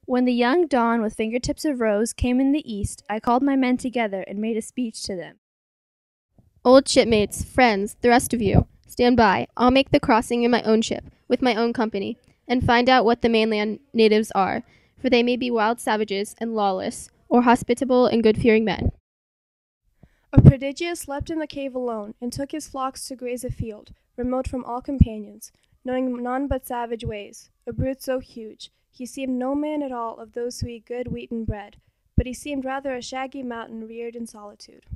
When the young dawn with fingertips of rose came in the east, I called my men together and made a speech to them. Old shipmates, friends, the rest of you, stand by. I'll make the crossing in my own ship, with my own company, and find out what the mainland natives are, for they may be wild savages and lawless, or hospitable and good-fearing men. A prodigious leapt in the cave alone, and took his flocks to graze a field, remote from all companions, knowing none but savage ways. A brute so huge, he seemed no man at all of those who eat good wheaten bread, but he seemed rather a shaggy mountain reared in solitude.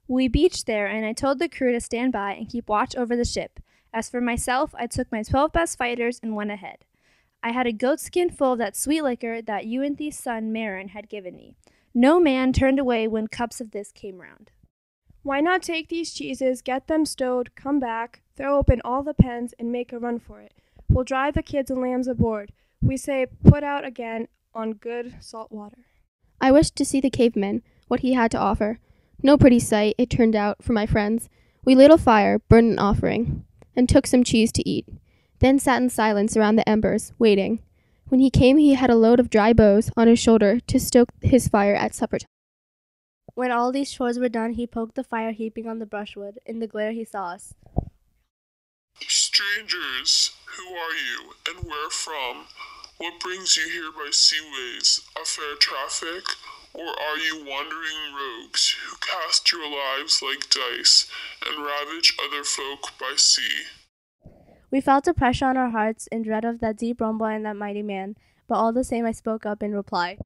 We beached there, and I told the crew to stand by and keep watch over the ship. As for myself, I took my 12 best fighters and went ahead. I had a goatskin full of that sweet liquor that Euanthes' son Marin had given me. No man turned away when cups of this came round. Why not take these cheeses, get them stowed, come back, throw open all the pens, and make a run for it? We'll drive the kids and lambs aboard. We say put out again on good salt water. I wished to see the caveman, what he had to offer. No pretty sight, it turned out, for my friends. We lit a fire, burned an offering, and took some cheese to eat. Then sat in silence around the embers, waiting. When he came, he had a load of dry boughs on his shoulder to stoke his fire at supper time. When all these chores were done, he poked the fire heaping on the brushwood. In the glare he saw us. Strangers, who are you, and where from? What brings you here by seaways, a fair traffic? Or are you wandering rogues, who cast your lives like dice, and ravage other folk by sea? We felt a pressure on our hearts in dread of that deep rumble and that mighty man, but all the same I spoke up in reply.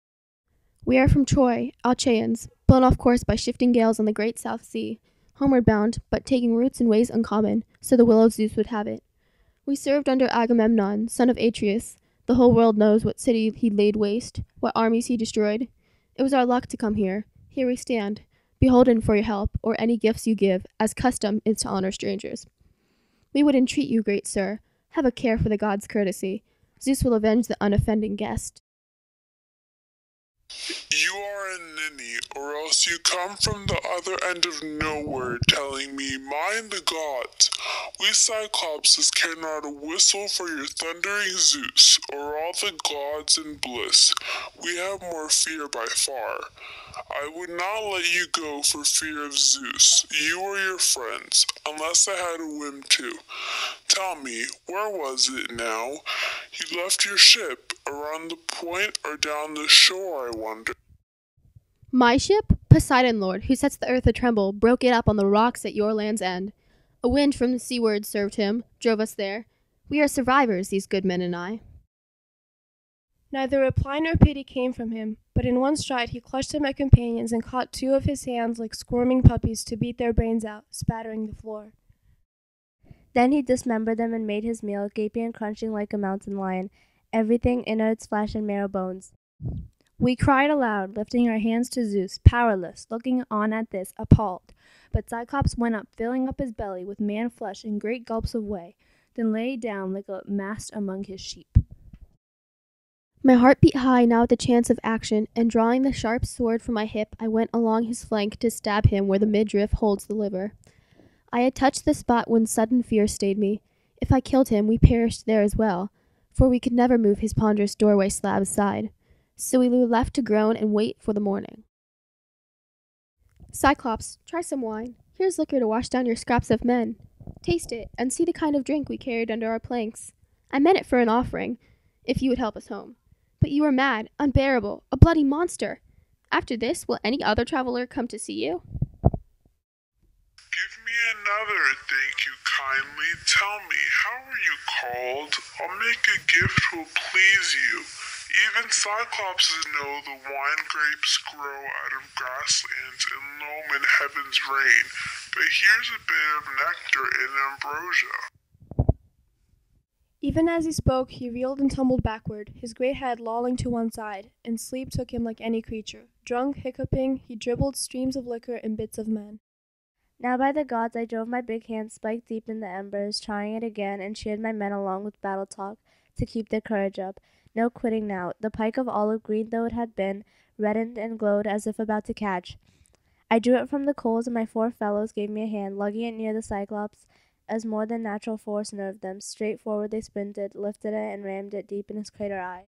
We are from Troy, Achaeans, blown off course by shifting gales on the great South Sea, homeward bound, but taking roots in ways uncommon, so the will of Zeus would have it. We served under Agamemnon, son of Atreus. The whole world knows what city he laid waste, what armies he destroyed. It was our luck to come here. Here we stand, beholden for your help, or any gifts you give, as custom is to honor strangers. We would entreat you, great sir, have a care for the gods' courtesy. Zeus will avenge the unoffending guest. You are a ninny, or else you come from the other end of nowhere telling me, mind the gods. We Cyclopses care not a whistle for your thundering Zeus, or all the gods in bliss. We have more fear by far. I would not let you go for fear of Zeus, you or your friends, unless I had a whim to. Tell me, where was it now? You left your ship, around the point or down the shore, I wonder. My ship, Poseidon Lord, who sets the earth a-tremble, broke it up on the rocks at your land's end. A wind from the seaward served him, drove us there. We are survivors, these good men and I. Neither reply nor pity came from him, but in one stride he clutched at my companions and caught two of his hands like squirming puppies to beat their brains out, spattering the floor. Then he dismembered them and made his meal, gaping and crunching like a mountain lion, everything in its flesh and marrow bones. We cried aloud, lifting our hands to Zeus, powerless, looking on at this, appalled. But Cyclops went up, filling up his belly with man-flesh in great gulps of whey, then lay down like a mast among his sheep. My heart beat high now at the chance of action, and drawing the sharp sword from my hip, I went along his flank to stab him where the midriff holds the liver. I had touched the spot when sudden fear stayed me. If I killed him, we perished there as well, for we could never move his ponderous doorway slab aside. So we were left to groan and wait for the morning. Cyclops, try some wine. Here's liquor to wash down your scraps of men. Taste it, and see the kind of drink we carried under our planks. I meant it for an offering, if you would help us home. But you are mad, unbearable, a bloody monster. After this, will any other traveler come to see you? Give me another, thank you kindly. Tell me, how are you called? I'll make a gift will please you. Even Cyclopses know the wine grapes grow out of grasslands and loam in heaven's rain, but here's a bit of nectar in ambrosia. Even as he spoke, he reeled and tumbled backward, his great head lolling to one side, and sleep took him like any creature. Drunk, hiccuping, he dribbled streams of liquor and bits of men. Now by the gods I drove my big hand spike deep in the embers, trying it again, and cheered my men along with battle talk to keep their courage up. No quitting now. The pike of olive green though it had been, reddened and glowed as if about to catch. I drew it from the coals, and my 4 fellows gave me a hand, lugging it near the Cyclops, as more than natural force nerved them. Straight forward they sprinted, lifted it, and rammed it deep in his crater eye.